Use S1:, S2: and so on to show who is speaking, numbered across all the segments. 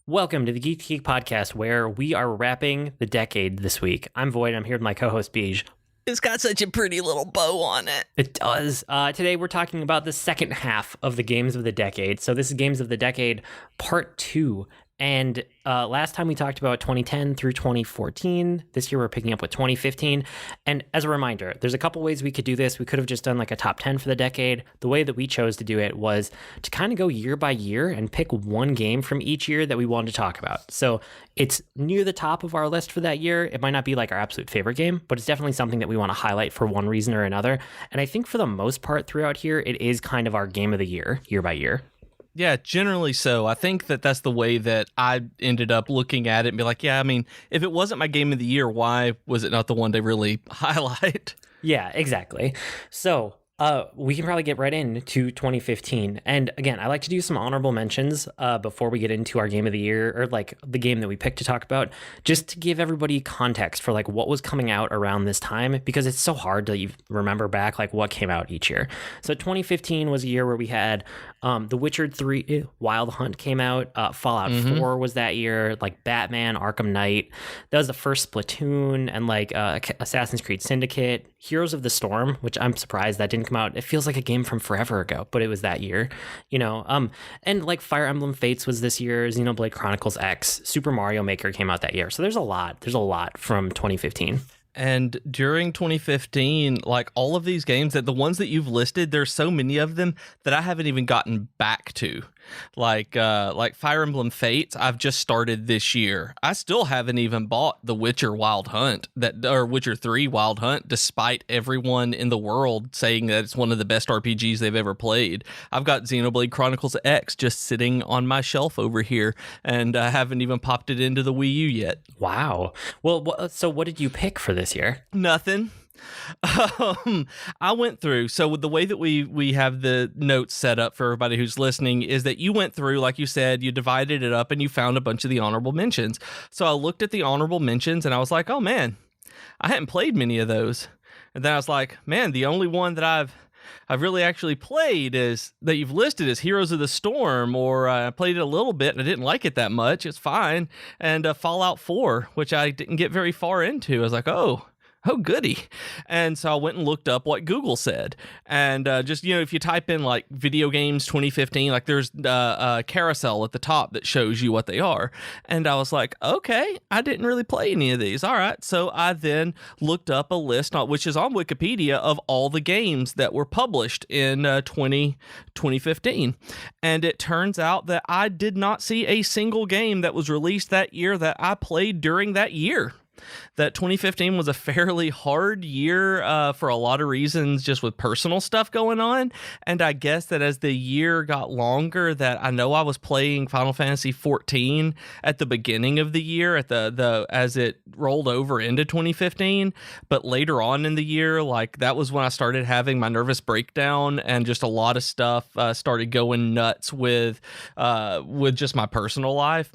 S1: Welcome to the Geek Podcast, where we are wrapping the decade this week. I'm Void. I'm here with my co-host Beej.
S2: It's got such a pretty little bow on it.
S1: It does. Today we're talking about the second half of the Games of the Decade. So this is Games of the Decade Part 2. And last time we talked about 2010 through 2014. This year we're picking up with 2015. And as a reminder, there's a couple ways we could do this. We could have just done like a top 10 for the decade. The way that we chose to do it was to kind of go year by year and pick one game from each year that we wanted to talk about. So it's near the top of our list for that year. It might not be like our absolute favorite game, but it's definitely something that we want to highlight for one reason or another. And I think for the most part throughout here, it is kind of our game of the year by year.
S2: Yeah, generally so. I think that that's the way that I ended up looking at it and be like, yeah, I mean, if it wasn't my game of the year, why was it not the one to really highlight?
S1: Yeah, exactly. So we can probably get right into 2015. And again, I like to do some honorable mentions before we get into our game of the year, or like the game that we picked to talk about, just to give everybody context for like what was coming out around this time, because it's so hard to remember back like what came out each year. So 2015 was a year where we had The Witcher 3 Wild Hunt came out, Fallout 4 was that year, like Batman Arkham Knight. That was the first Splatoon, and like Assassin's Creed Syndicate, Heroes of the Storm, which I'm surprised that didn't come out. It feels like a game from forever ago, but it was that year, you know. And like Fire Emblem Fates was this year, Xenoblade Chronicles X, Super Mario Maker came out that year. So there's a lot from 2015.
S2: And during 2015, like all of these games, that the ones that you've listed, there's so many of them that I haven't even gotten back to. Like Fire Emblem Fates, I've just started this year. I still haven't even bought The Witcher Wild Hunt, or Witcher 3 Wild Hunt, despite everyone in the world saying that it's one of the best RPGs they've ever played. I've got Xenoblade Chronicles X just sitting on my shelf over here, and I haven't even popped it into the Wii U yet.
S1: Wow. Well, so what did you pick for this year?
S2: Nothing. I went through, so the way that we have the notes set up for everybody who's listening is that you went through, like you said, you divided it up and you found a bunch of the honorable mentions. So I looked at the honorable mentions and I was like, oh man, I hadn't played many of those. And then I was like, man, the only one that I've really actually played is that you've listed as Heroes of the Storm, or I played it a little bit and I didn't like it that much. It's fine. And Fallout 4, which I didn't get very far into. I was like, oh goody. And so I went and looked up what Google said. And just, you know, if you type in like video games 2015, like there's a carousel at the top that shows you what they are. And I was like, okay, I didn't really play any of these. All right. So I then looked up a list, which is on Wikipedia, of all the games that were published in 2015. And it turns out that I did not see a single game that was released that year that I played during that year. That 2015 was a fairly hard year for a lot of reasons, just with personal stuff going on. And I guess that as the year got longer, that I know I was playing Final Fantasy 14 at the beginning of the year, at the as it rolled over into 2015. But later on in the year, like that was when I started having my nervous breakdown, and just a lot of stuff started going nuts with just my personal life.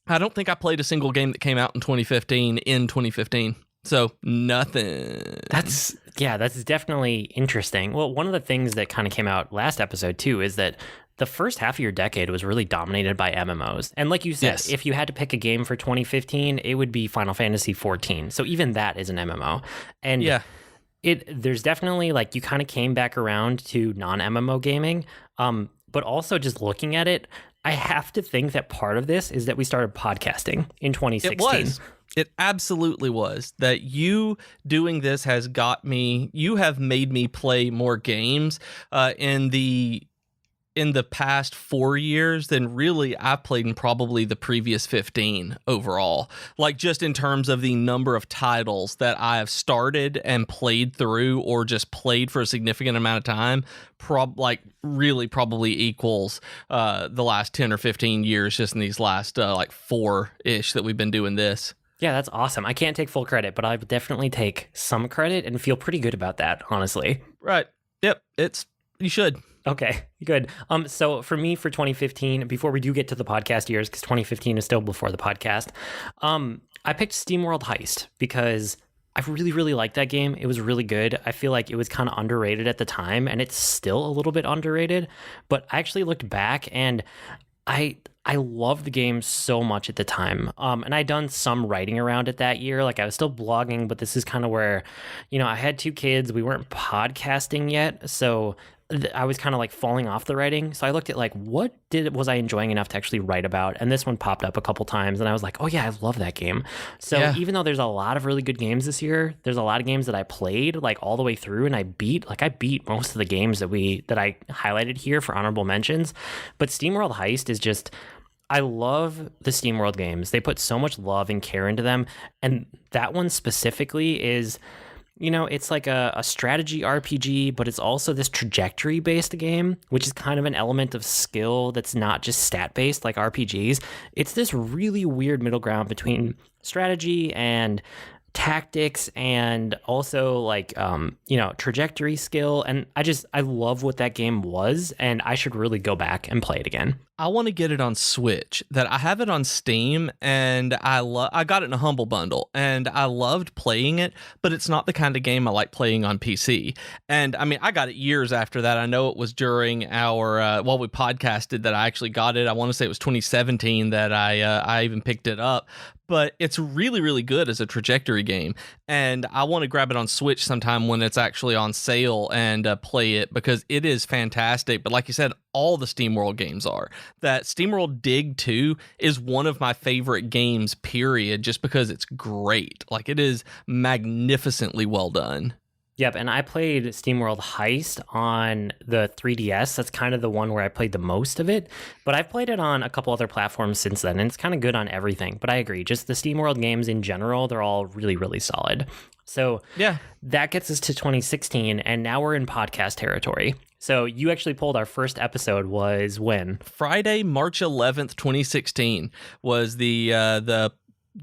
S2: I don't think I played a single game that came out in 2015. So nothing.
S1: That's definitely interesting. Well, one of the things that kind of came out last episode too is that the first half of your decade was really dominated by MMOs. And like you said, yes, if you had to pick a game for 2015, it would be Final Fantasy 14. So even that is an MMO. And yeah, there's definitely like you kind of came back around to non-MMO gaming. But also just looking at it, I have to think that part of this is that we started podcasting in 2016.
S2: It was. It absolutely was. That you doing this has got me, you have made me play more games in the past 4 years than really I've played in probably the previous 15 overall. Like just in terms of the number of titles that I have started and played through, or just played for a significant amount of time, really probably equals the last 10 or 15 years just in these last like 4-ish that we've been doing this.
S1: Yeah, that's awesome. I can't take full credit, but I would definitely take some credit and feel pretty good about that, honestly.
S2: Right. Yep. You should.
S1: Okay, good. So for me, for 2015, before we do get to the podcast years, because 2015 is still before the podcast, I picked SteamWorld Heist because I really, really liked that game. It was really good. I feel like it was kind of underrated at the time, and it's still a little bit underrated. But I actually looked back, and I I loved the game so much at the time. And I'd done some writing around it that year. Like I was still blogging, but this is kind of where, I had 2 kids. We weren't podcasting yet. So I was kind of like falling off the writing. So I looked at like, was I enjoying enough to actually write about? And this one popped up a couple times and I was like, oh yeah, I love that game. So
S2: Yeah.
S1: even though there's a lot of really good games this year, there's a lot of games that I played like all the way through and I beat most of the games that I highlighted here for honorable mentions. But SteamWorld Heist is just, I love the SteamWorld games. They put so much love and care into them. And that one specifically is, it's like a strategy RPG, but it's also this trajectory-based game, which is kind of an element of skill that's not just stat-based like RPGs. It's this really weird middle ground between strategy and tactics and also like trajectory skill, and I love what that game was, and I should really go back and play it again.
S2: I want to get it on Switch. That I have it on Steam, and I got it in a Humble Bundle, and I loved playing it, but it's not the kind of game I like playing on PC. And I mean, I got it years after that. I know it was during our while we podcasted that I actually got it. I want to say it was 2017 that I even picked it up. But it's really, really good as a trajectory game. And I want to grab it on Switch sometime when it's actually on sale and play it, because it is fantastic. But like you said, all the SteamWorld games are. That SteamWorld Dig 2 is one of my favorite games, period, just because it's great. Like, it is magnificently well done.
S1: Yep, and I played SteamWorld Heist on the 3DS. That's kind of the one where I played the most of it. But I've played it on a couple other platforms since then, and it's kind of good on everything. But I agree, just the SteamWorld games in general, they're all really, really solid. So
S2: yeah,
S1: that gets us to 2016, and now we're in podcast territory. So you actually pulled our first episode was when?
S2: Friday, March 11th, 2016 was the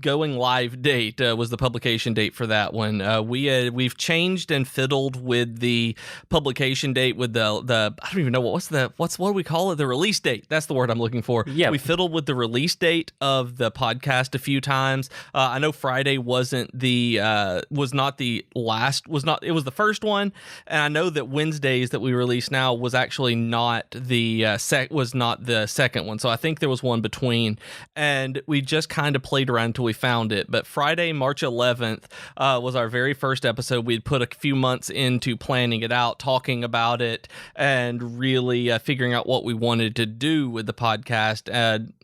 S2: going live date, was the publication date for that one. We've changed and fiddled with the publication date with the I don't even know what do we call it? The release date. That's the word I'm looking for.
S1: Yeah.
S2: We fiddled with the release date of the podcast a few times. I know Friday it was not the first one, and I know that Wednesdays that we release now was actually not the second one. So I think there was one between, and we just kind of played around until we found it. But Friday, March 11th was our very first episode. We'd put a few months into planning it out, talking about it, and really figuring out what we wanted to do with the podcast.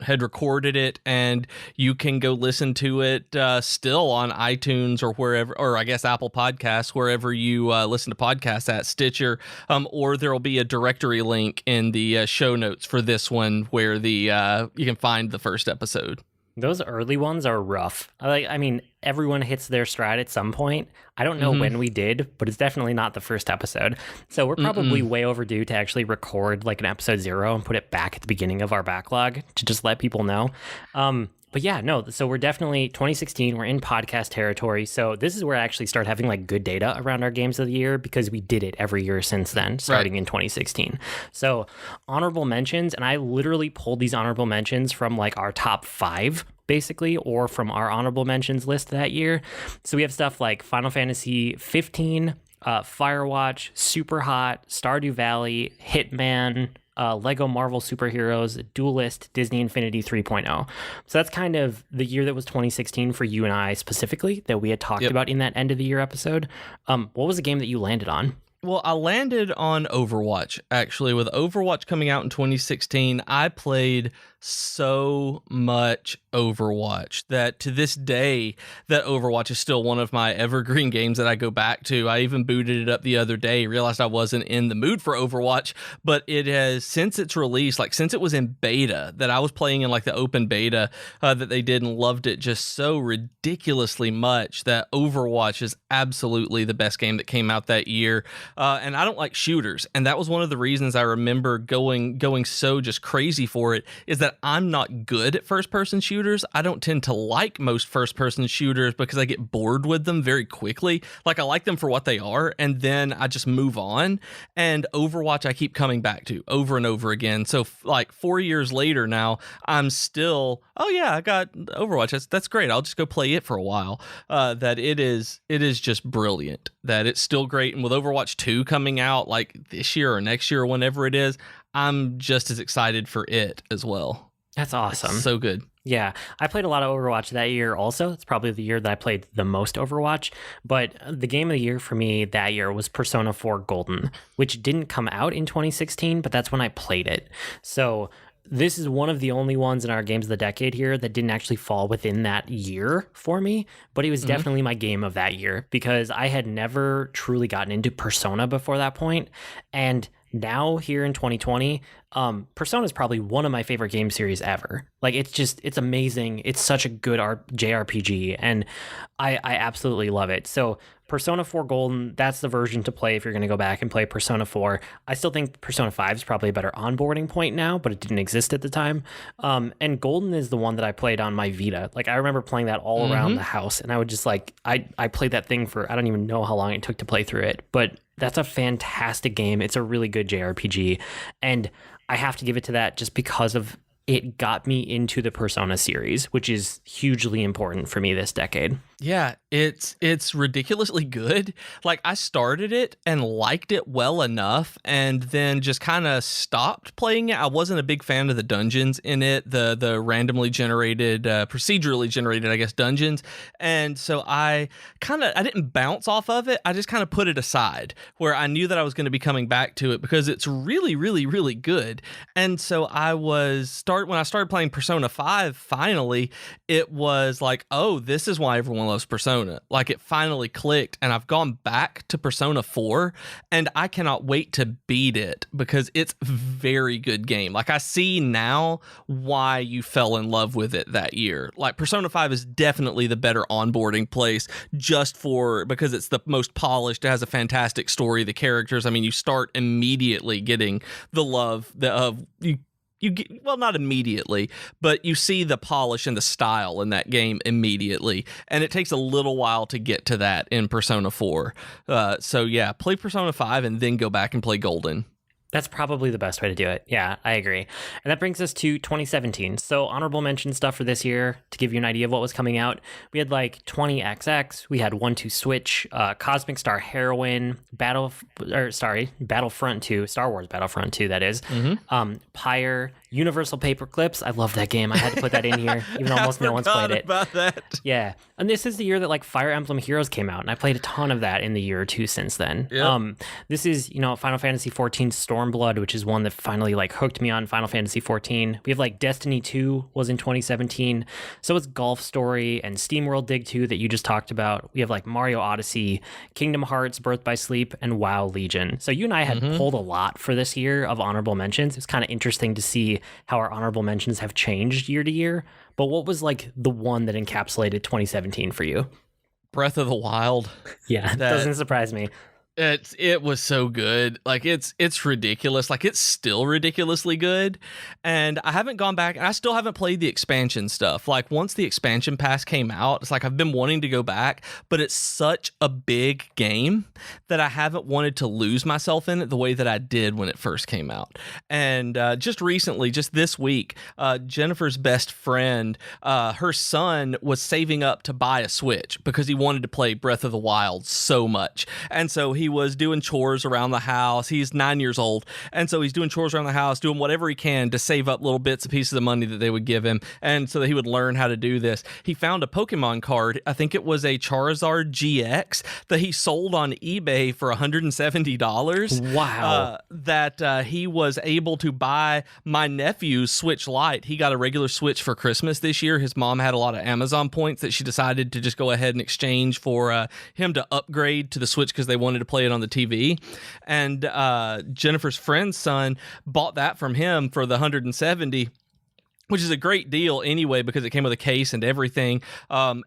S2: Had recorded it, and you can go listen to it still on iTunes or wherever, or I guess Apple Podcasts, wherever you listen to podcasts at, Stitcher, or there will be a directory link in the show notes for this one where you can find the first episode.
S1: Those early ones are rough. I mean, everyone hits their stride at some point. I don't know when we did, but it's definitely not the first episode. So we're probably way overdue to actually record like an episode 0 and put it back at the beginning of our backlog to just let people know. But yeah, no, so we're definitely 2016, we're in podcast territory. So this is where I actually start having like good data around our games of the year, because we did it every year since then, starting in 2016. So honorable mentions, and I literally pulled these honorable mentions from like our top 5, basically, or from our honorable mentions list that year. So we have stuff like Final Fantasy 15, Firewatch, Super Hot, Stardew Valley, Hitman, Lego Marvel Superheroes, Duelist, Disney Infinity 3.0. So that's kind of the year that was 2016 for you and I specifically, that we had talked about in that end of the year episode. What was the game that you landed on?
S2: Well, I landed on Overwatch, actually. With Overwatch coming out in 2016, I played so much Overwatch that to this day, that Overwatch is still one of my evergreen games that I go back to. I even booted it up the other day, realized I wasn't in the mood for Overwatch, but it has, since its release, like since it was in beta, that I was playing in like the open beta that they did, and loved it just so ridiculously much, that Overwatch is absolutely the best game that came out that year. And I don't like shooters, and that was one of the reasons I remember going so just crazy for it, is that I'm not good at first-person shooters. I don't tend to like most first-person shooters because I get bored with them very quickly. Like, I like them for what they are, and then I just move on. And Overwatch I keep coming back to over and over again. So, like, 4 years later now, I'm still, oh yeah, I got Overwatch. That's great. I'll just go play it for a while. That it is just brilliant. That it's still great. And with Overwatch 2 coming out, like, this year or next year or whenever it is, I'm just as excited for it as well.
S1: That's
S2: It's
S1: awesome.
S2: so good.
S1: Yeah, I played a lot of Overwatch that year also. It's probably the year that I played the most Overwatch. But the game of the year for me that year was Persona 4 Golden, which didn't come out in 2016, but that's when I played it. So this is one of the only ones in our games of the decade here that didn't actually fall within that year for me, but it was
S2: Mhm.
S1: definitely my game of that year because I had never truly gotten into Persona before that point. And now here in 2020, Persona is probably one of my favorite game series ever. Like it's amazing. It's such a good JRPG, and I absolutely love it. So Persona 4 Golden, that's the version to play if you're going to go back and play Persona 4. I still think Persona 5 is probably a better onboarding point now, but it didn't exist at the time. And Golden is the one that I played on my Vita. Like I remember playing that all around the house, and I would just like I played that thing for I don't even know how long it took to play through it, but that's a fantastic game. It's a really good JRPG, and I have to give it to that just because of it got me into the Persona series, which is hugely important for me this decade.
S2: Yeah, it's ridiculously good. Like I started it and liked it well enough and then just kind of stopped playing it. I wasn't a big fan of the dungeons in it, the randomly generated procedurally generated, I guess, dungeons. And so I didn't bounce off of it. I just kind of put it aside where I knew that I was going to be coming back to it because it's really really really good. And so when I started playing Persona 5 finally, it was like, "Oh, this is why everyone loves Persona." Like it finally clicked, and I've gone back to Persona 4 and I cannot wait to beat it because it's a very good game. Like I see now why you fell in love with it that year. Like Persona 5 is definitely the better onboarding place because it's the most polished, it has a fantastic story, the characters, I mean, you start immediately getting the love you get, well, not immediately, but you see the polish and the style in that game immediately, and it takes a little while to get to that in Persona 4. So yeah, play Persona 5 and then go back and play Golden.
S1: That's probably the best way to do it. Yeah, I agree. And that brings us to 2017. So honorable mention stuff for this year to give you an idea of what was coming out. We had like 20XX, we had 1-2 Switch, Cosmic Star Heroine, Battlefront 2, Star Wars Battlefront 2, that is. Pyre, Universal Paperclips. I love that game. I had to put that in here, even though almost no one's played it.
S2: About that.
S1: Yeah. And this is the year that like Fire Emblem Heroes came out, and I played a ton of that in the year or two since then.
S2: Yep.
S1: This is, Final Fantasy 14 Stormblood, which is one that finally like hooked me on Final Fantasy 14. We have like Destiny 2 was in 2017. So it's Golf Story and SteamWorld Dig 2 that you just talked about. We have like Mario Odyssey, Kingdom Hearts, Birth by Sleep, and WoW Legion. So you and I had pulled a lot for this year of honorable mentions. It's kind of interesting to see how our honorable mentions have changed year to year. But what was like the one that encapsulated 2017 for you?
S2: Breath of the Wild.
S1: Yeah, that doesn't surprise me.
S2: It was so good. Like it's ridiculous. Like it's still ridiculously good. And I haven't gone back, and I still haven't played the expansion stuff. Like once the expansion pass came out, it's like I've been wanting to go back, but it's such a big game that I haven't wanted to lose myself in it the way that I did when it first came out. And just recently, just this week, Jennifer's best friend, her son was saving up to buy a Switch because he wanted to play Breath of the Wild so much. And so he was doing chores around the house. He's 9 years old. And so he's doing chores around the house, doing whatever he can to save up little bits and pieces of money that they would give him. And so that he would learn how to do this. He found a Pokemon card. I think it was a Charizard GX that he sold on eBay for $170.
S1: Wow.
S2: That he was able to buy my nephew's Switch Lite. He got a regular Switch for Christmas this year. His mom had a lot of Amazon points that she decided to just go ahead and exchange for him to upgrade to the Switch because they wanted to play it on the TV. And Jennifer's friend's son bought that from him for the 170, which is a great deal anyway because it came with a case and everything. But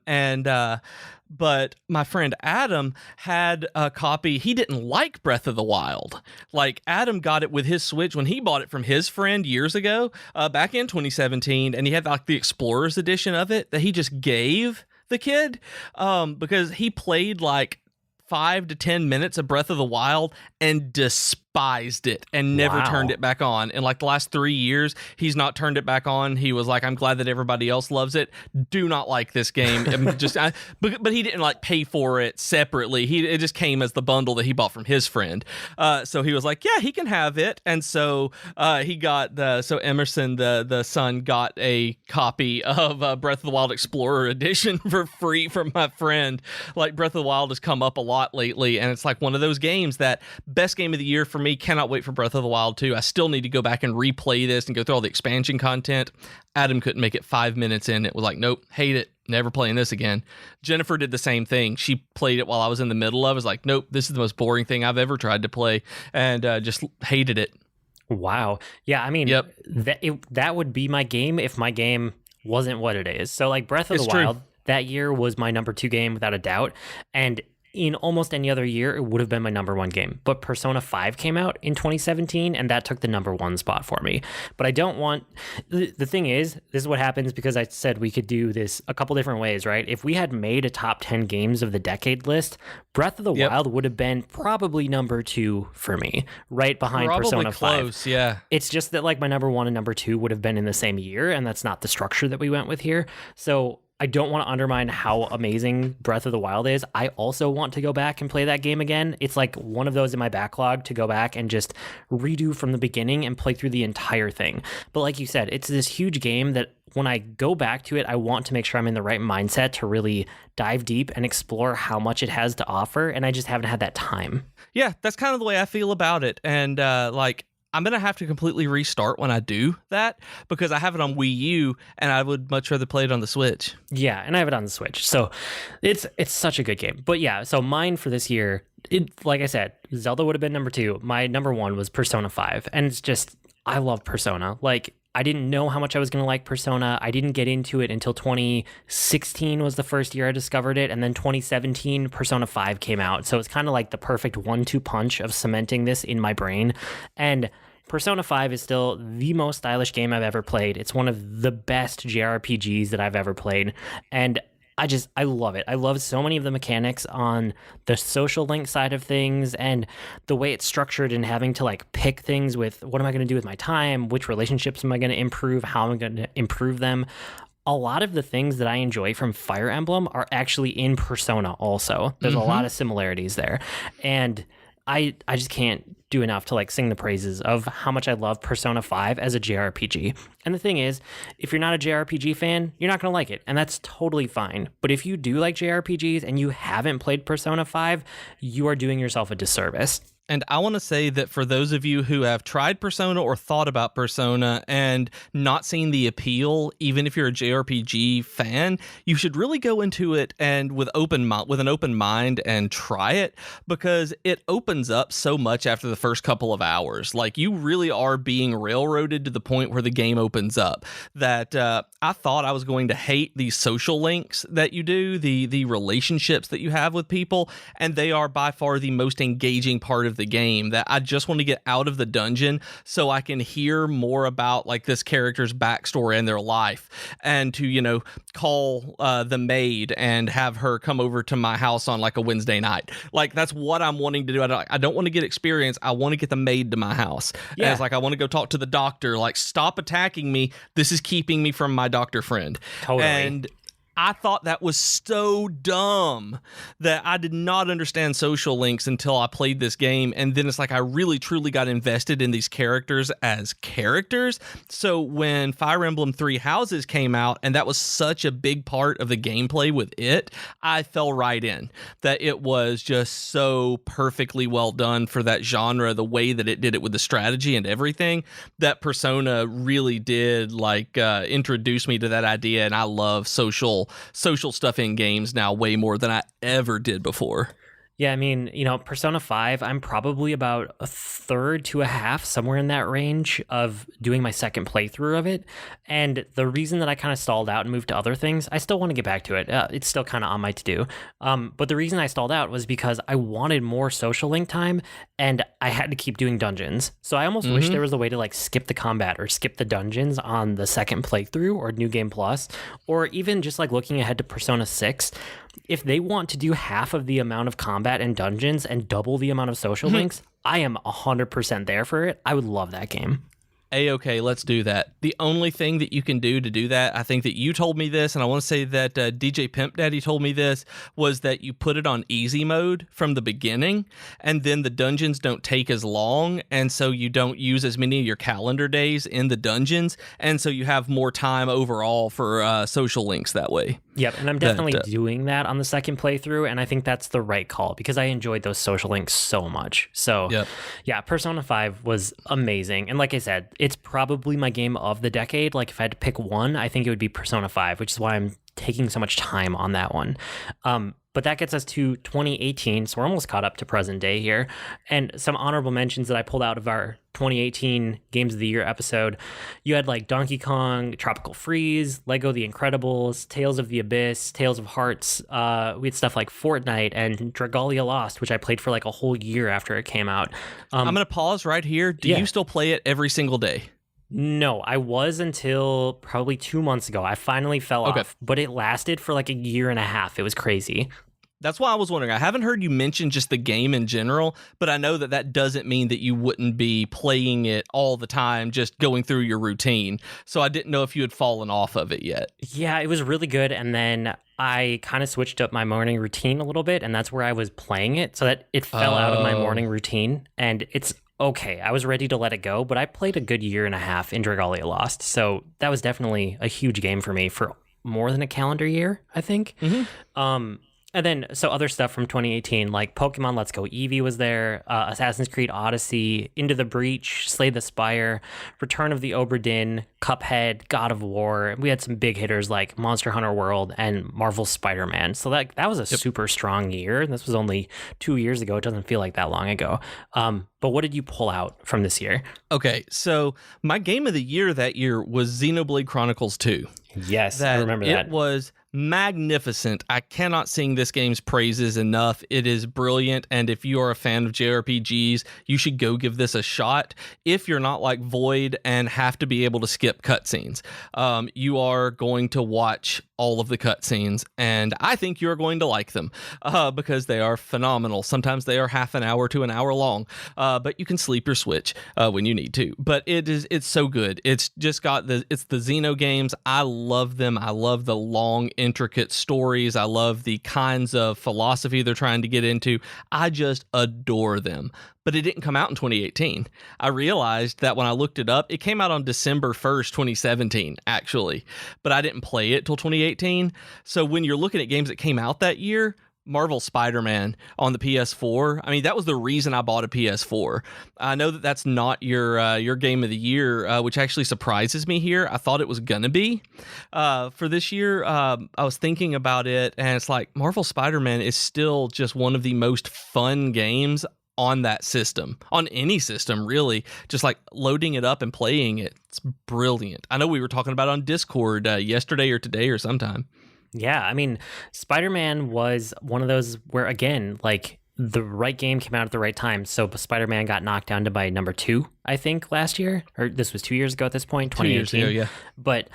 S2: my friend Adam had a copy. He didn't like Breath of the Wild. Like Adam got it with his Switch when he bought it from his friend years ago, back in 2017, and he had like the Explorer's edition of it that he just gave the kid because he played like 5 to 10 minutes of Breath of the Wild and despised despised it and never turned it back on. In like the last 3 years, he's not turned it back on. He was like, I'm glad that everybody else loves it. Do not like this game. But he didn't like pay for it separately. It just came as the bundle that he bought from his friend. So he was like, yeah, he can have it. And so he got Emerson, the son, got a copy of Breath of the Wild Explorer Edition for free from my friend. Like, Breath of the Wild has come up a lot lately, and it's like one of those games that best game of the year for me. Cannot wait for Breath of the Wild 2. I still need to go back and replay this and go through all the expansion content. Adam couldn't make it 5 minutes in. It was like, nope, hate it. Never playing this again. Jennifer did the same thing. She played it while I was in the middle of it. I was like, nope, this is the most boring thing I've ever tried to play, and just hated it.
S1: Wow. Yeah, I mean, that would be my game if my game wasn't what it is. So like Breath of the Wild that year was my number 2 game without a doubt. And in almost any other year, it would have been my number 1 game. But Persona 5 came out in 2017, and that took the number 1 spot for me. But I don't want... The thing is, this is what happens because I said we could do this a couple different ways, right? If we had made a top 10 games of the decade list, Breath of the Wild would have been probably number 2 for me, right behind Persona 5.
S2: Close, yeah.
S1: It's just that like my number 1 and number 2 would have been in the same year, and that's not the structure that we went with here. So I don't want to undermine how amazing Breath of the Wild is. I also want to go back and play that game again. It's like one of those in my backlog to go back and just redo from the beginning and play through the entire thing. But like you said, it's this huge game that when I go back to it, I want to make sure I'm in the right mindset to really dive deep and explore how much it has to offer. And I just haven't had that time.
S2: Yeah, that's kind of the way I feel about it. And I'm going to have to completely restart when I do that because I have it on Wii U and I would much rather play it on the Switch.
S1: Yeah, and I have it on the Switch. So it's such a good game. But yeah, so mine for this year, like I said, Zelda would have been number 2. My number 1 was Persona 5. And it's just, I love Persona. Like, I didn't know how much I was going to like Persona. I didn't get into it until 2016 was the first year I discovered it. And then 2017, Persona 5 came out. So it's kind of like the perfect 1-2 punch of cementing this in my brain. And Persona 5 is still the most stylish game I've ever played. It's one of the best JRPGs that I've ever played. And I love it. I love so many of the mechanics on the social link side of things and the way it's structured and having to like pick things with what am I going to do with my time? Which relationships am I going to improve? How am I going to improve them? A lot of the things that I enjoy from Fire Emblem are actually in Persona also. There's a lot of similarities there. And I just can't do enough to like sing the praises of how much I love Persona 5 as a JRPG. And the thing is, if you're not a JRPG fan, you're not going to like it, and that's totally fine. But if you do like JRPGs and you haven't played Persona 5, you are doing yourself a disservice.
S2: And I want to say that for those of you who have tried Persona or thought about Persona and not seen the appeal, even if you're a JRPG fan, you should really go into it and with an open mind and try it because it opens up so much after the first couple of hours. Like, you really are being railroaded to the point where the game opens up. That I thought I was going to hate these social links that you do, the relationships that you have with people, and they are by far the most engaging part of the game. That I just want to get out of the dungeon so I can hear more about like this character's backstory and their life, and to call the maid and have her come over to my house on like a Wednesday night. Like, that's what I'm wanting to do. I don't want to get experience. I want to get the maid to my house. Yeah. And it's like I want to go talk to the doctor. Like, stop attacking me. This is keeping me from my doctor friend.
S1: Totally.
S2: And I thought that was so dumb that I did not understand social links until I played this game. And then it's like I really, truly got invested in these characters as characters. So when Fire Emblem Three Houses came out, and that was such a big part of the gameplay with it, I fell right in. That it was just so perfectly well done for that genre, the way that it did it with the strategy and everything, that Persona really did introduce me to that idea. And I love social stuff in games now way more than I ever did before.
S1: Yeah, I mean, Persona 5, I'm probably about a third to a half, somewhere in that range, of doing my second playthrough of it. And the reason that I kind of stalled out and moved to other things, I still want to get back to it. It's still kind of on my to-do. But the reason I stalled out was because I wanted more social link time, and I had to keep doing dungeons. So I almost wish there was a way to skip the combat or skip the dungeons on the second playthrough or New Game Plus, or even just looking ahead to Persona 6. If they want to do half of the amount of combat and dungeons and double the amount of social links, I am 100% there for it. I would love that game.
S2: A-okay, let's do that. The only thing that you can do to do that, I think that you told me this, and I want to say that DJ Pimp Daddy told me this, was that you put it on easy mode from the beginning, and then the dungeons don't take as long, and so you don't use as many of your calendar days in the dungeons, and so you have more time overall for social links that way.
S1: Yep, and I'm definitely doing that on the second playthrough, and I think that's the right call because I enjoyed those social links so much. So, yeah, Persona 5 was amazing. And like I said, it's probably my game of the decade. Like if I had to pick one, I think it would be Persona 5, which is why I'm taking so much time on that one. But that gets us to 2018, so we're almost caught up to present day here. And some honorable mentions that I pulled out of our 2018 Games of the Year episode. You had like Donkey Kong, Tropical Freeze, Lego The Incredibles, Tales of the Abyss, Tales of Hearts. We had stuff like Fortnite and Dragalia Lost, which I played for like a whole year after it came out.
S2: I'm going to pause right here. Do you still play it every single day?
S1: No, I was until probably 2 months ago. I finally fell off, but it lasted for like a year and a half. It was crazy.
S2: That's why I was wondering. I haven't heard you mention just the game in general, but I know that that doesn't mean that you wouldn't be playing it all the time, just going through your routine. So I didn't know if you had fallen off of it yet.
S1: Yeah, it was really good. And then I kind of switched up my morning routine a little bit, and that's where I was playing it so that it fell out of my morning routine. And it's okay. I was ready to let it go, but I played a good year and a half in Dragalia Lost. So that was definitely a huge game for me for more than a calendar year, I think. And then, so other stuff from 2018, like Pokemon Let's Go Eevee was there, Assassin's Creed Odyssey, Into the Breach, Slay the Spire, Return of the Obra Dinn, Cuphead, God of War. We had some big hitters like Monster Hunter World and Marvel's Spider-Man. So that was a super strong year. This was only 2 years ago. It doesn't feel like that long ago. But what did you pull out from this year?
S2: Okay, so my game of the year that year was Xenoblade Chronicles 2.
S1: Yes, I remember that.
S2: It was magnificent. I cannot sing this game's praises enough. It is brilliant, and if you are a fan of JRPGs, you should go give this a shot. If you're not like Void and have to be able to skip cutscenes, you are going to watch all of the cutscenes, and I think you're going to like them because they are phenomenal. Sometimes they are half an hour to an hour long, but you can sleep your Switch when you need to. But it's so good. It's just got it's the Xeno games. I love them. I love the long, intricate stories. I love the kinds of philosophy they're trying to get into. I just adore them. But it didn't come out in 2018. I realized that when I looked it up, it came out on December 1st, 2017, actually. But I didn't play it till 2018. So when you're looking at games that came out that year, Marvel Spider-Man on the PS4, I mean, that was the reason I bought a PS4. I know that that's not your game of the year, which actually surprises me here. I thought it was going to be. For this year, I was thinking about it, and it's like Marvel Spider-Man is still just one of the most fun games on that system, on any system, really. Just like loading it up and playing it. It's brilliant. I know we were talking about it on Discord yesterday or today or sometime.
S1: Yeah, I mean, Spider-Man was one of those where, again, like the right game came out at the right time. So Spider-Man got knocked down to by number 2, I think, last year. Or this was 2 years ago at this point, 2018.
S2: 2 years ago, yeah.
S1: But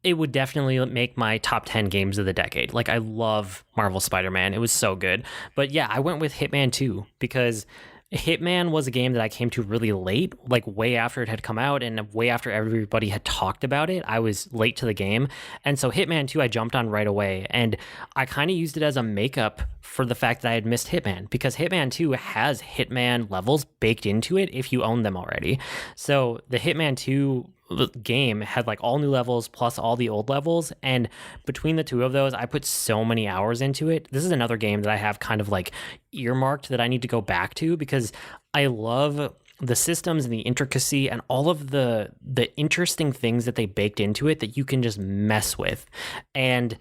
S1: it would definitely make my top 10 games of the decade. Like, I love Marvel Spider-Man. It was so good. But yeah, I went with Hitman 2 because Hitman was a game that I came to really late, like way after it had come out and way after everybody had talked about it. I was late to the game. And so Hitman 2, I jumped on right away. And I kind of used it as a makeup for the fact that I had missed Hitman, because Hitman 2 has Hitman levels baked into it if you own them already. So the Hitman 2 game had like all new levels plus all the old levels, and between the two of those I put so many hours into it. This is another game that I have kind of like earmarked that I need to go back to because I love the systems and the intricacy and all of the interesting things that they baked into it that you can just mess with. And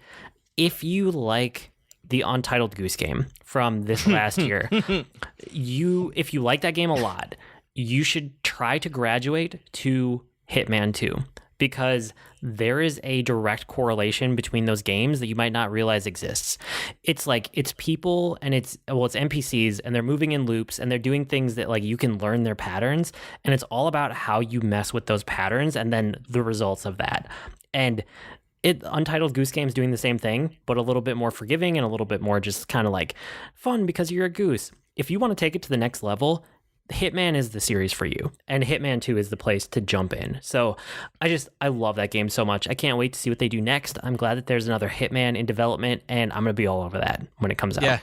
S1: if you like the Untitled Goose Game from this last year, if you like that game a lot, you should try to graduate to Hitman 2, because there is a direct correlation between those games that you might not realize exists. It's like, it's people and it's NPCs, and they're moving in loops and they're doing things that like you can learn their patterns, and it's all about how you mess with those patterns and then the results of that. And Untitled Goose Game's doing the same thing, but a little bit more forgiving and a little bit more just kind of like fun because you're a goose. If you want to take it to the next level, Hitman is the series for you, and Hitman 2 is the place to jump in. So I love that game so much. I can't wait to see what they do next. I'm glad that there's another Hitman in development, and I'm going to be all over that when it comes out.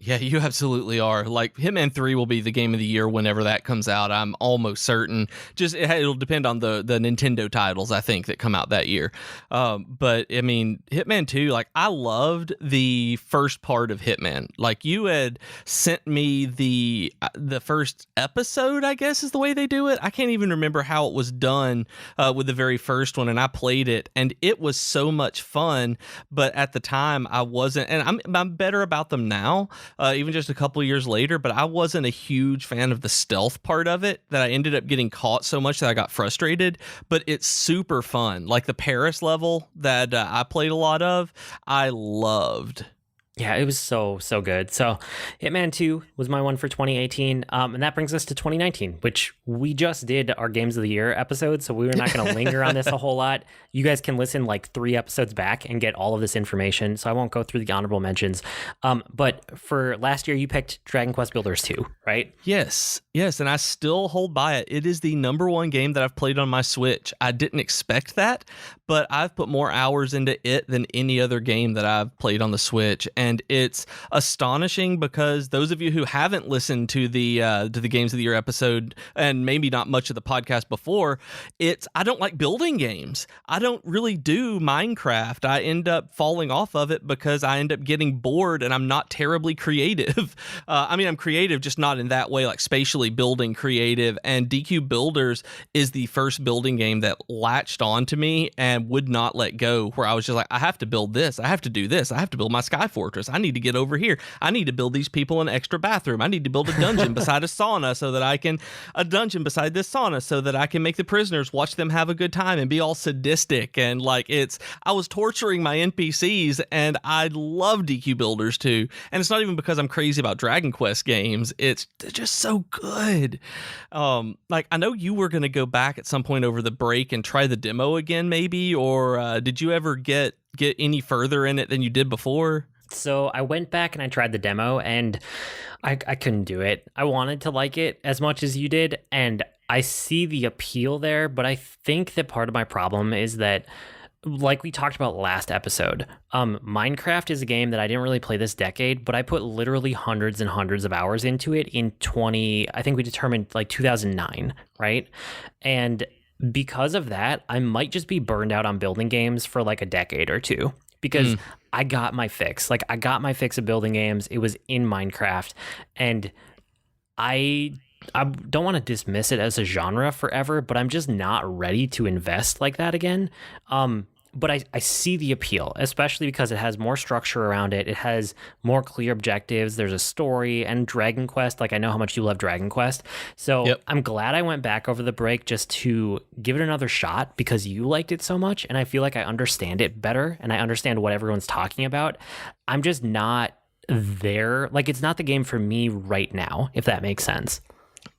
S2: Yeah, you absolutely are. Like, Hitman 3 will be the game of the year whenever that comes out. I'm almost certain. Just it'll depend on the Nintendo titles, I think, that come out that year. But I mean, Hitman 2, like, I loved the first part of Hitman. Like, you had sent me the first episode, I guess is the way they do it. I can't even remember how it was done with the very first one, and I played it, and it was so much fun. But at the time, I wasn't, and I'm better about them now. Even just a couple of years later, but I wasn't a huge fan of the stealth part of it, that I ended up getting caught so much that I got frustrated. But it's super fun. Like the Paris level that I played a lot of, I loved.
S1: Yeah, it was so good. So Hitman 2 was my one for 2018. And that brings us to 2019, which we just did our Games of the Year episode. So we were not going to linger on this a whole lot. You guys can listen like 3 episodes back and get all of this information. So I won't go through the honorable mentions. But for last year, you picked Dragon Quest Builders 2, right?
S2: Yes. And I still hold by it. It is the number one game that I've played on my Switch. I didn't expect that, but I've put more hours into it than any other game that I've played on the Switch. And it's astonishing because those of you who haven't listened to the Games of the Year episode, and maybe not much of the podcast before, I don't like building games. I don't really do Minecraft. I end up falling off of it because I end up getting bored, and I'm not terribly creative. I mean, I'm creative, just not in that way, like spatially building creative. And DQ Builders is the first building game that latched onto me and would not let go, where I was just like, I have to build this. I have to do this. I have to build my Sky Fortress. I need to get over here. I need to build these people an extra bathroom. I need to build a dungeon beside a sauna so that I can make the prisoners watch them have a good time and be all sadistic. And like, I was torturing my NPCs, and I love DQ Builders too. And it's not even because I'm crazy about Dragon Quest games. It's just so good. Like, I know you were going to go back at some point over the break and try the demo again, maybe, or did you ever get any further in it than you did before?
S1: So I went back and I tried the demo, and I couldn't do it. I wanted to like it as much as you did, and I see the appeal there, but I think that part of my problem is that, like we talked about last episode, Minecraft is a game that I didn't really play this decade, but I put literally hundreds and hundreds of hours into it in I think we determined like 2009, right? And because of that, I might just be burned out on building games for like a decade or two, because I got my fix. Like, I got my fix of building games. It was in Minecraft, and I don't want to dismiss it as a genre forever, but I'm just not ready to invest like that again. But I see the appeal, especially because it has more structure around it. It has more clear objectives. There's a story, and Dragon Quest. Like, I know how much you love Dragon Quest. So yep. I'm glad I went back over the break just to give it another shot, because you liked it so much. And I feel like I understand it better, and I understand what everyone's talking about. I'm just not there. Like, it's not the game for me right now, if that makes sense.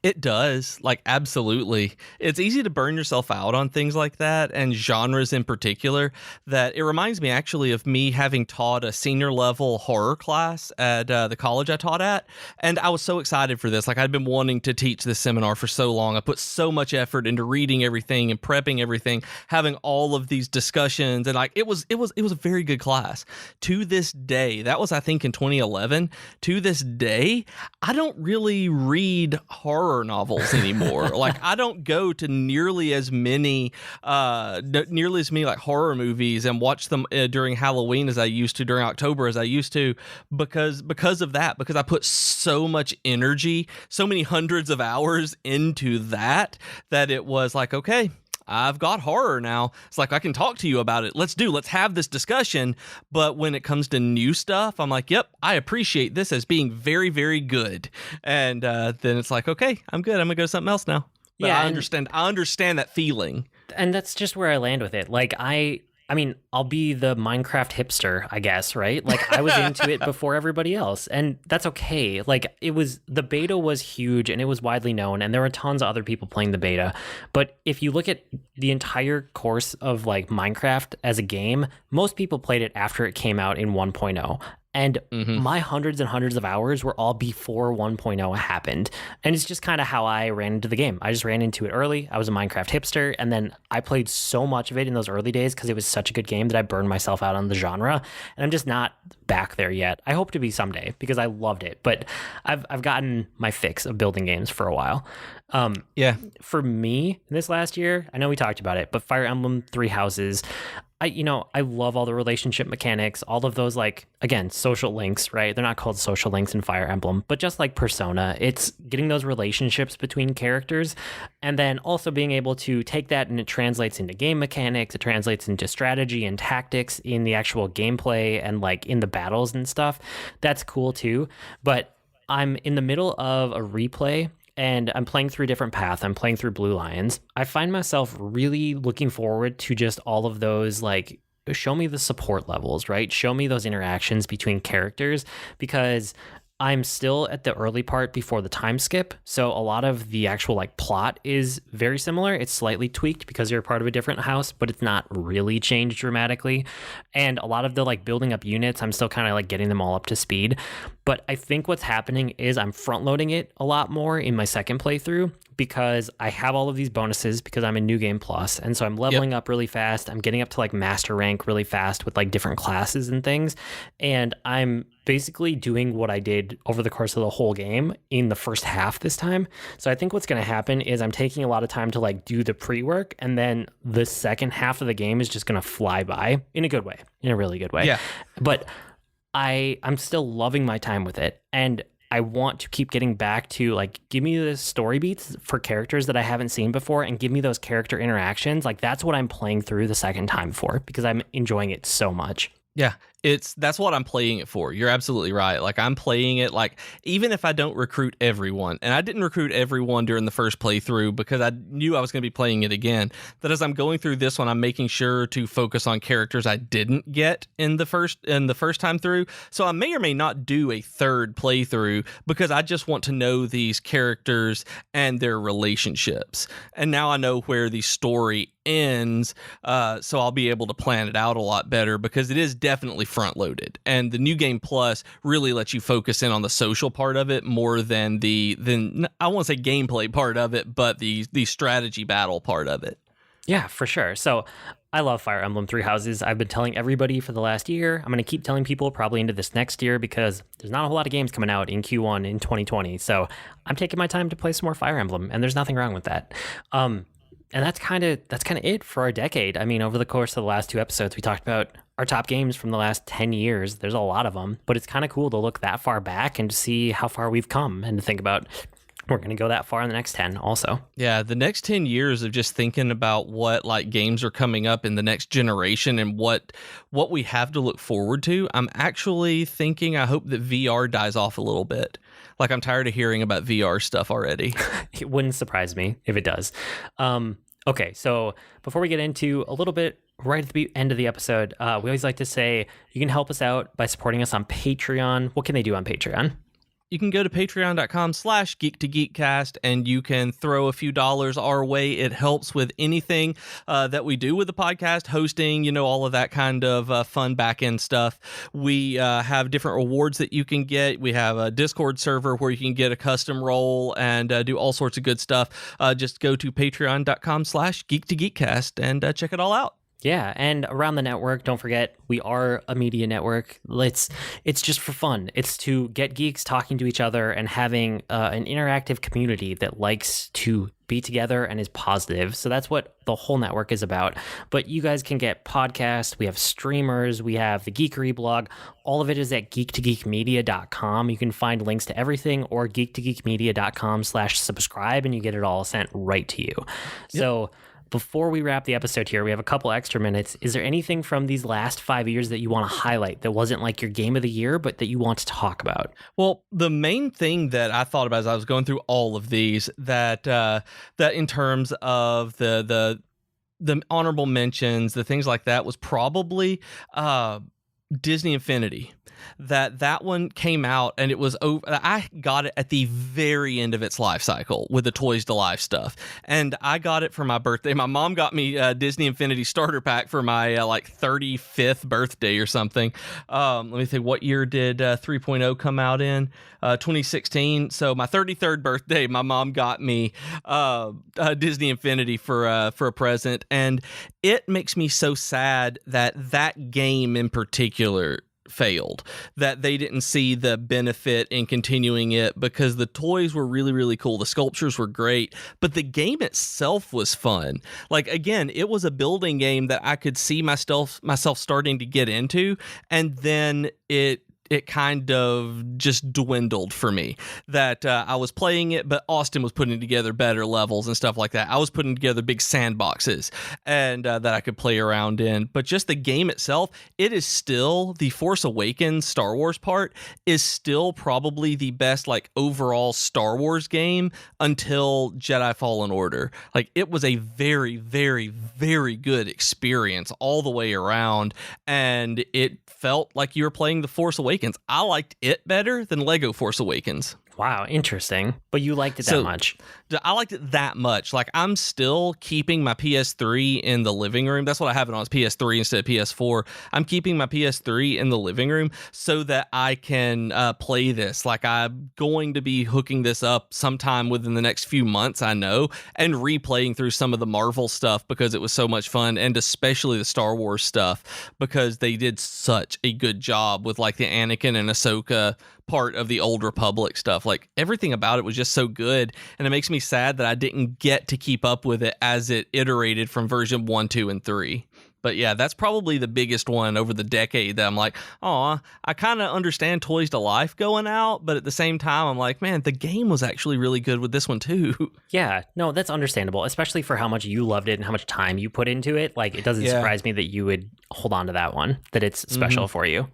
S2: It does, like, absolutely. It's easy to burn yourself out on things like that, and genres in particular. That it reminds me actually of me having taught a senior level horror class at the college I taught at, and I was so excited for this. Like, I'd been wanting to teach this seminar for so long. I put so much effort into reading everything and prepping everything, having all of these discussions, and like it was a very good class. To this day, that was I think in 2011. To this day, I don't really read horror novels anymore. Like, I don't go to nearly as many like horror movies and watch them during Halloween as I used to, during October as I used to, because of that, because I put so much energy, so many hundreds of hours into that it was like, okay, I've got horror now. It's like, I can talk to you about it. Let's have this discussion. But when it comes to new stuff, I'm like, yep, I appreciate this as being very, very good. And then it's like, okay, I'm good. I'm gonna go to something else now. But yeah, I understand that feeling.
S1: And that's just where I land with it. Like, I mean, I'll be the Minecraft hipster, I guess, right? Like, I was into it before everybody else, and that's okay. Like, the beta was huge, and it was widely known, and there were tons of other people playing the beta. But if you look at the entire course of, like, Minecraft as a game, most people played it after it came out in 1.0. And
S2: Mm-hmm.
S1: my hundreds and hundreds of hours were all before 1.0 happened. And it's just kind of how I ran into the game. I just ran into it early. I was a Minecraft hipster. And then I played so much of it in those early days because it was such a good game that I burned myself out on the genre. And I'm just not back there yet. I hope to be someday because I loved it. But I've gotten my fix of building games for a while.
S2: Yeah.
S1: For me, this last year, I know we talked about it, but Fire Emblem Three Houses, I love all the relationship mechanics, all of those, like, again, social links, right? They're not called social links in Fire Emblem, but just like Persona, it's getting those relationships between characters and then also being able to take that and it translates into game mechanics, it translates into strategy and tactics in the actual gameplay and like in the battles and stuff. That's cool too. But I'm in the middle of a replay and I'm playing through a different path. I'm playing through Blue Lions. I find myself really looking forward to just all of those, like, show me the support levels, right? Show me those interactions between characters because I'm still at the early part before the time skip. So a lot of the actual like plot is very similar. It's slightly tweaked because you're part of a different house, but it's not really changed dramatically. And a lot of the like building up units, I'm still kind of like getting them all up to speed. But I think what's happening is I'm front loading it a lot more in my second playthrough because I have all of these bonuses because I'm in New Game Plus. And so I'm leveling up really fast. I'm getting up to like master rank really fast with like different classes and things. And I'm basically doing what I did over the course of the whole game in the first half this time. So I think what's going to happen is I'm taking a lot of time to like do the pre-work and then the second half of the game is just going to fly by in a good way, in a really good way.
S2: Yeah.
S1: But I'm still loving my time with it. And I want to keep getting back to like, give me the story beats for characters that I haven't seen before and give me those character interactions. Like that's what I'm playing through the second time for because I'm enjoying it so much.
S2: Yeah, that's what I'm playing it for. You're absolutely right. Like I'm playing it like even if I don't recruit everyone, and I didn't recruit everyone during the first playthrough because I knew I was going to be playing it again, that as I'm going through this one, I'm making sure to focus on characters I didn't get in the first time through. So I may or may not do a third playthrough because I just want to know these characters and their relationships. And now I know where the story ends, so I'll be able to plan it out a lot better because it is definitely front loaded, and the New Game Plus really lets you focus in on the social part of it more than I won't say gameplay part of it, but the strategy battle part of it.
S1: Yeah, for sure. So I love Fire Emblem Three Houses. I've been telling everybody for the last year. I'm going to keep telling people probably into this next year because there's not a whole lot of games coming out in Q1 in 2020. So I'm taking my time to play some more Fire Emblem, and there's nothing wrong with that. And that's kind of it for our decade. I mean, over the course of the last two episodes, we talked about our top games from the last 10 years. There's a lot of them, but it's kind of cool to look that far back and to see how far we've come and to think about we're going to go that far in the next 10 also.
S2: Yeah, the next 10 years of just thinking about what like games are coming up in the next generation and what we have to look forward to. I'm actually thinking I hope that VR dies off a little bit. Like I'm tired of hearing about VR stuff already.
S1: It wouldn't surprise me if it does. Okay, so before we get into a little bit right at the end of the episode, we always like to say you can help us out by supporting us on Patreon. What can they do on Patreon?
S2: You can go to patreon.com/geek2geekcast and you can throw a few dollars our way. It helps with anything that we do with the podcast, hosting, all of that kind of fun back-end stuff. We have different rewards that you can get. We have a Discord server where you can get a custom role and do all sorts of good stuff. Just go to patreon.com/geek2geekcast and check it all out.
S1: Yeah, and around the network, don't forget, we are a media network. It's just for fun. It's to get geeks talking to each other and having an interactive community that likes to be together and is positive. So that's what the whole network is about. But you guys can get podcasts, we have streamers, we have the Geekery blog. All of it is at geek2geekmedia.com. You can find links to everything or geek2geekmedia.com/subscribe and you get it all sent right to you. Yep. So before we wrap the episode here, we have a couple extra minutes. Is there anything from these last 5 years that you want to highlight that wasn't like your game of the year, but that you want to talk about?
S2: Well, the main thing that I thought about as I was going through all of these, that in terms of the honorable mentions, the things like that, was probably Disney Infinity. That one came out and it was over. I got it at the very end of its life cycle with the Toys to Life stuff, and I got it for my birthday. My mom got me a Disney Infinity starter pack for my like 35th birthday or something. Let me think, what year did 3.0 come out in? 2016. So my 33rd birthday, my mom got me Disney Infinity for a present, and it makes me so sad that that game in particular failed, that they didn't see the benefit in continuing it, because the toys were really, really cool. The sculptures were great, but the game itself was fun. Like, again, it was a building game that I could see myself starting to get into, and then it kind of just dwindled for me. That I was playing it, but Austin was putting together better levels and stuff like that. I was putting together big sandboxes and that I could play around in. But just the game itself, it is still, the Force Awakens Star Wars part is still probably the best like overall Star Wars game until Jedi Fallen Order. Like, it was a very, very, very good experience all the way around, and it felt like you were playing the Force Awakens. I liked it better than Lego Force Awakens.
S1: Wow, interesting. But you liked it that much.
S2: I liked it that much. Like, I'm still keeping my PS3 in the living room. That's what I have it on, is PS3 instead of PS4. I'm keeping my PS3 in the living room so that I can play this. Like, I'm going to be hooking this up sometime within the next few months, I know, and replaying through some of the Marvel stuff because it was so much fun, and especially the Star Wars stuff, because they did such a good job with like the Anakin and Ahsoka part of the Old Republic stuff. Like, everything about it was just so good, and it makes me sad that I didn't get to keep up with it as it iterated from version 1, 2, and 3. But yeah, that's probably the biggest one over the decade that I'm like, oh, I kind of understand Toys to Life going out, but at the same time, I'm like, man, the game was actually really good with this one too.
S1: Yeah, no, that's understandable, especially for how much you loved it and how much time you put into it. Like, it doesn't surprise me that you would hold on to that one, that it's special for you.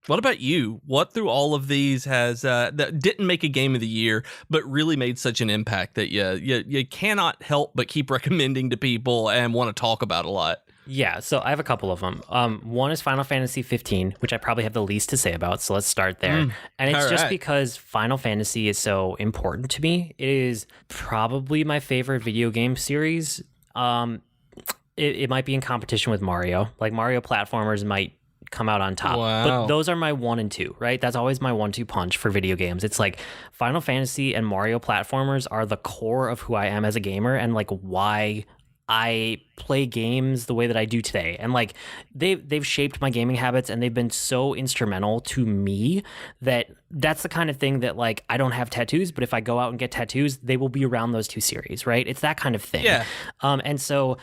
S2: What about you? What through all of these has that didn't make a game of the year, but really made such an impact that you cannot help but keep recommending to people and want to talk about a lot?
S1: Yeah, so I have a couple of them. One is Final Fantasy 15, which I probably have the least to say about, so let's start there. And it's just because Final Fantasy is so important to me. It is probably my favorite video game series. It might be in competition with Mario. Like, Mario platformers might come out on top.
S2: Wow.
S1: But those are my 1 and 2, right? That's always my 1-2 punch for video games. It's like Final Fantasy and Mario platformers are the core of who I am as a gamer, and like why I play games the way that I do today. And like they've shaped my gaming habits, and they've been so instrumental to me that that's the kind of thing that, like, I don't have tattoos, but if I go out and get tattoos, they will be around those two series, right? It's that kind of thing.
S2: Yeah.
S1: And so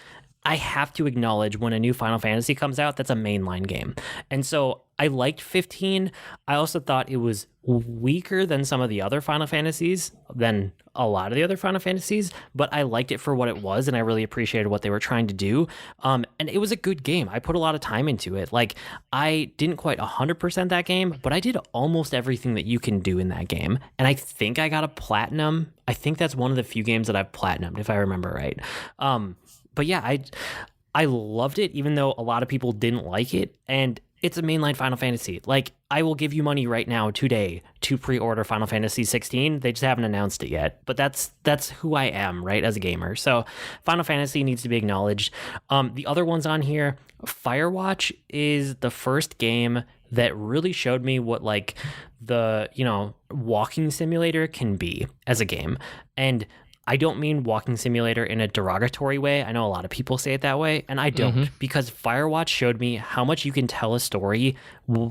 S1: I have to acknowledge when a new Final Fantasy comes out, that's a mainline game. And so I liked 15. I also thought it was weaker than some of the other Final Fantasies, than a lot of the other Final Fantasies, but I liked it for what it was, and I really appreciated what they were trying to do. And it was a good game. I put a lot of time into it. Like, I didn't quite 100% that game, but I did almost everything that you can do in that game. And I think I got a platinum. I think that's one of the few games that I've platinumed, if I remember right. But yeah, I loved it, even though a lot of people didn't like it. And it's a mainline Final Fantasy. Like, I will give you money right now, today, to pre-order Final Fantasy 16. They just haven't announced it yet. But that's who I am, right, as a gamer. So Final Fantasy needs to be acknowledged. The other ones on here, Firewatch is the first game that really showed me what, like, the, walking simulator can be as a game. And I don't mean walking simulator in a derogatory way. I know a lot of people say it that way, and I don't, because Firewatch showed me how much you can tell a story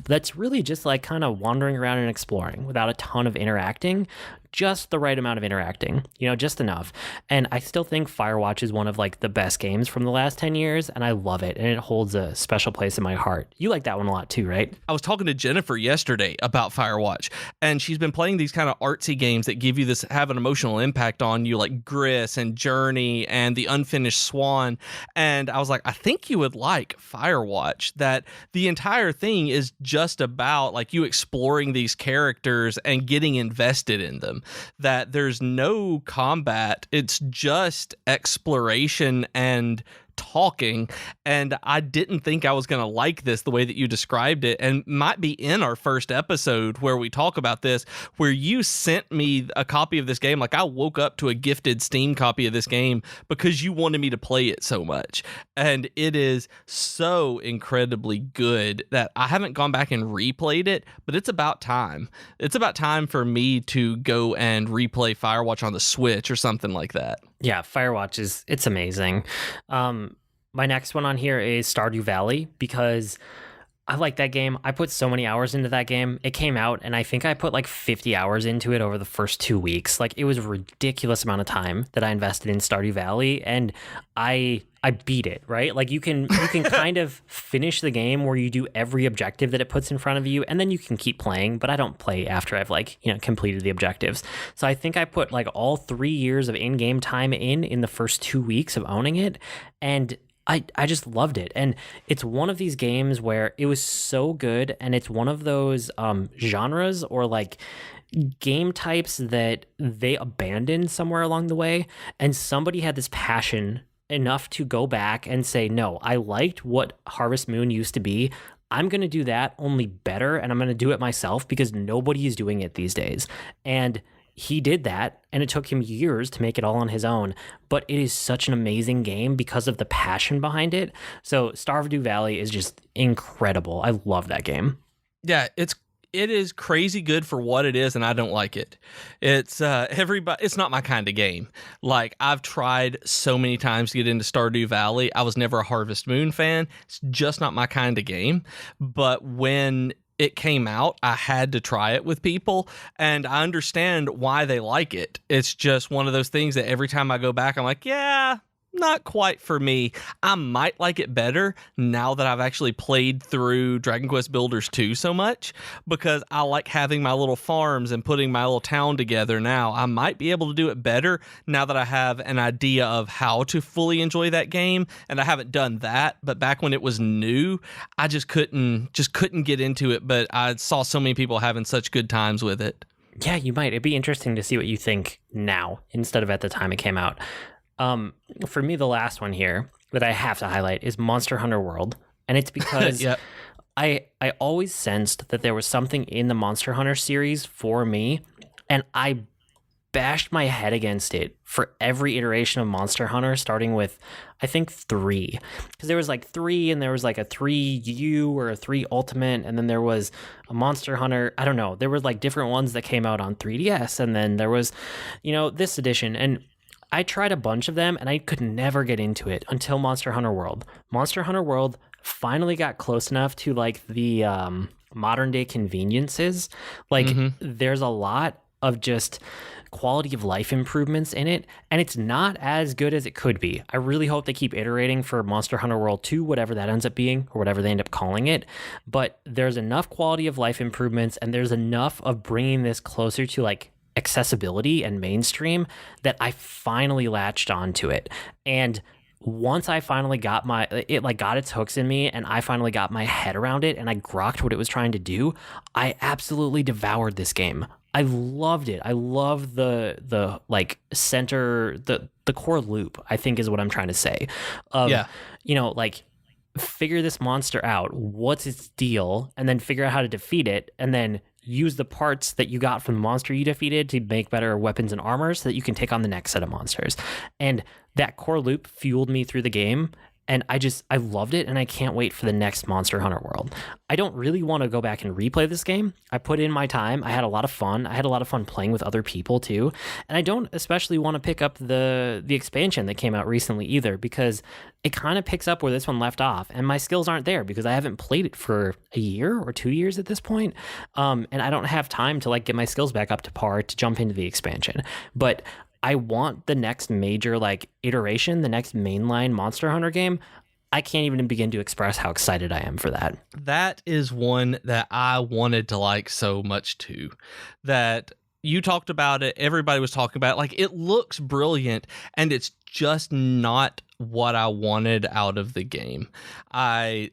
S1: that's really just like kind of wandering around and exploring without a ton of interacting, just the right amount of interacting, just enough. And I still think Firewatch is one of like the best games from the last 10 years, and I love it, and it holds a special place in my heart. You like that one a lot too, right?
S2: I was talking to Jennifer yesterday about Firewatch, and she's been playing these kind of artsy games that give you this, have an emotional impact on you, like Gris and Journey and The Unfinished Swan. And I was like, I think you would like Firewatch, that the entire thing is just about like you exploring these characters and getting invested in them, that there's no combat. It's just exploration and talking, and I didn't think I was going to like this the way that you described it, and might be in our first episode where we talk about this, where you sent me a copy of this game. Like, I woke up to a gifted Steam copy of this game because you wanted me to play it so much, and it is so incredibly good that I haven't gone back and replayed it, but it's about time. It's about time for me to go and replay Firewatch on the Switch or something like that.
S1: Yeah, Firewatch it's amazing. My next one on here is Stardew Valley, because I like that game. I put so many hours into that game. It came out, and I think I put like 50 hours into it over the first 2 weeks. Like, it was a ridiculous amount of time that I invested in Stardew Valley, and I beat it, right? Like, you can kind of finish the game where you do every objective that it puts in front of you, and then you can keep playing, but I don't play after I've completed the objectives. So I think I put like all 3 years of in-game time in the first 2 weeks of owning it, and I just loved it. And it's one of these games where it was so good, and it's one of those genres or like game types that they abandoned somewhere along the way, and somebody had this passion enough to go back and say, no, I liked what Harvest Moon used to be. I'm going to do that only better, and I'm going to do it myself because nobody is doing it these days. And he did that, and it took him years to make it all on his own, but it is such an amazing game because of the passion behind it. So Stardew Valley is just incredible. I love that game.
S2: Yeah, it is crazy good for what it is, and I don't like it. It's it's not my kind of game. Like, I've tried so many times to get into Stardew Valley. I was never a Harvest Moon fan. It's just not my kind of game. But when it came out, I had to try it with people, and I understand why they like it. It's just one of those things that every time I go back, I'm like, yeah, not quite for me. I might like it better now that I've actually played through Dragon Quest Builders 2 so much, because I like having my little farms and putting my little town together now. I might be able to do it better now that I have an idea of how to fully enjoy that game, and I haven't done that. But back when it was new, I just couldn't get into it, but I saw so many people having such good times with it.
S1: Yeah, you might. It'd be interesting to see what you think now instead of at the time it came out. For me, the last one here that I have to highlight is Monster Hunter World. And it's because
S2: Yep.
S1: I always sensed that there was something in the Monster Hunter series for me, and I bashed my head against it for every iteration of Monster Hunter, starting with, I think, 3. Because there was like 3, and there was like a 3U or a 3 Ultimate, and then there was a Monster Hunter. I don't know. There were like different ones that came out on 3DS, and then there was, this edition. And I tried a bunch of them, and I could never get into it until Monster Hunter World. Monster Hunter World finally got close enough to like the modern day conveniences. Like, there's a lot of just quality of life improvements in it, and it's not as good as it could be. I really hope they keep iterating for Monster Hunter World 2, whatever that ends up being, or whatever they end up calling it. But there's enough quality of life improvements, and there's enough of bringing this closer to like accessibility and mainstream that I finally latched onto it. And once I finally got got its hooks in me, and I finally got my head around it, and I grokked what it was trying to do, I absolutely devoured this game. I loved it. I love the like center, the core loop, I think is what I'm trying to say. Like, figure this monster out, what's its deal, and then figure out how to defeat it, and then use the parts that you got from the monster you defeated to make better weapons and armor so that you can take on the next set of monsters. And that core loop fueled me through the game, and I loved it, and I can't wait for the next Monster Hunter World. I don't really want to go back and replay this game. I put in my time. I had a lot of fun. I had a lot of fun playing with other people too. And I don't especially want to pick up the expansion that came out recently either, because it kind of picks up where this one left off, and my skills aren't there because I haven't played it for a year or 2 years at this point. And I don't have time to like get my skills back up to par to jump into the expansion. But I want the next major like iteration, the next mainline Monster Hunter game. I can't even begin to express how excited I am for that.
S2: That is one that I wanted to like so much too. That you talked about it, everybody was talking about it. Like, it looks brilliant, and it's just not what I wanted out of the game. I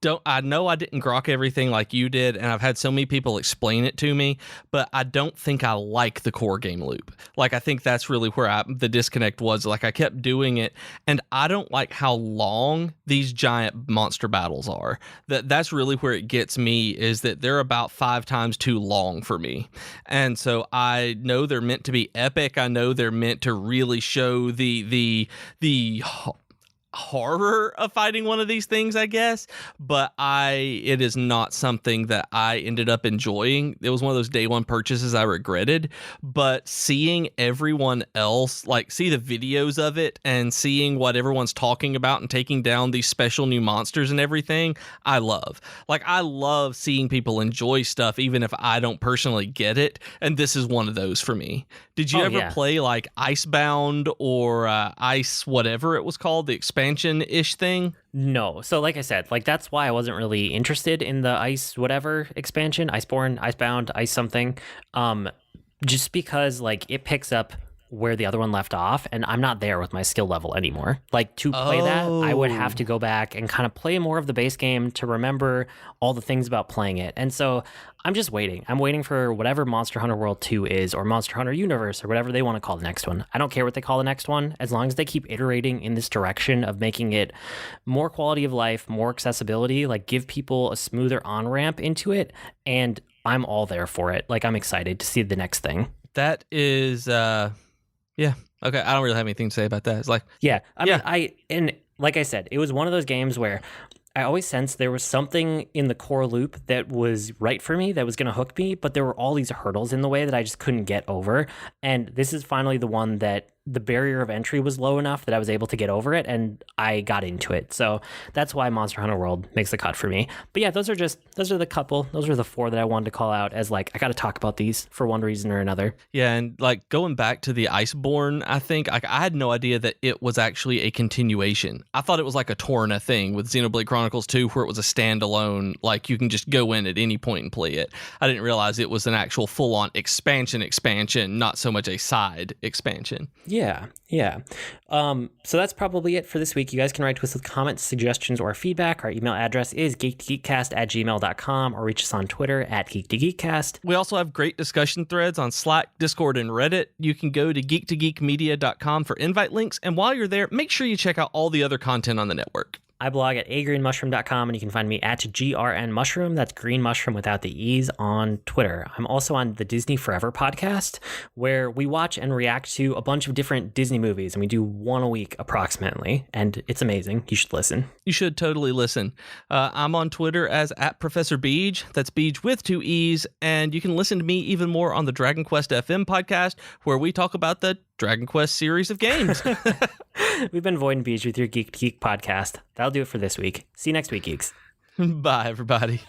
S2: know I didn't grok everything like you did, and I've had so many people explain it to me, but I don't think I like the core game loop. Like, I think that's really where the disconnect was. Like, I kept doing it, and I don't like how long these giant monster battles are. That's really where it gets me, is that they're about 5 times too long for me. And so I know they're meant to be epic. I know they're meant to really show the horror of fighting one of these things, I guess, but it is not something that I ended up enjoying. It was one of those day one purchases I regretted, but seeing everyone else, like, see the videos of it and seeing what everyone's talking about and taking down these special new monsters and everything, I love. Like, I love seeing people enjoy stuff even if I don't personally get it, and this is one of those for me. Did you ever play like Icebound or Ice whatever it was called, the expansion-ish thing?
S1: No. So like I said, like, that's why I wasn't really interested in the Ice whatever expansion, Iceborne, Icebound, Ice something. Just because, like, it picks up where the other one left off, and I'm not there with my skill level anymore. Like, to play that, I would have to go back and kind of play more of the base game to remember all the things about playing it. And so I'm just waiting. I'm waiting for whatever Monster Hunter World 2 is, or Monster Hunter Universe, or whatever they want to call the next one. I don't care what they call the next one, as long as they keep iterating in this direction of making it more quality of life, more accessibility, like, give people a smoother on-ramp into it, and I'm all there for it. Like, I'm excited to see the next thing.
S2: That is, yeah. Okay, I don't really have anything to say about that. It's like,
S1: yeah, I mean, and like I said, it was one of those games where I always sensed there was something in the core loop that was right for me, that was going to hook me, but there were all these hurdles in the way that I just couldn't get over. And this is finally the one that the barrier of entry was low enough that I was able to get over it, and I got into it. So that's why Monster Hunter World makes the cut for me. But yeah, those are the 4 that I wanted to call out as, like, I got to talk about these for one reason or another.
S2: Yeah, and like, going back to the Iceborne, I think, like, I had no idea that it was actually a continuation. I thought it was like a Torna thing with Xenoblade Chronicles 2, where it was a standalone, like, you can just go in at any point and play it. I didn't realize it was an actual full-on expansion, not so much a side expansion.
S1: Yeah. So that's probably it for this week. You guys can write to us with comments, suggestions, or feedback. Our email address is geek2geekcast@gmail.com, or reach us on Twitter @geek2geekcast.
S2: We also have great discussion threads on Slack, Discord, and Reddit. You can go to geek2geekmedia.com for invite links, and while you're there, make sure you check out all the other content on the network.
S1: I blog at agreenmushroom.com, and you can find me at grnmushroom. That's green mushroom without the E's on Twitter. I'm also on the Disney Forever podcast, where we watch and react to a bunch of different Disney movies, and we do one a week approximately, and it's amazing. You should listen.
S2: You should totally listen. I'm on Twitter as @Professor Beej. That's Beej with 2 E's, and you can listen to me even more on the Dragon Quest FM podcast, where we talk about the Dragon Quest series of games.
S1: We've been Void and Beej with your Geek to Geek podcast. That'll do it for this week. See you next week, geeks.
S2: Bye, everybody.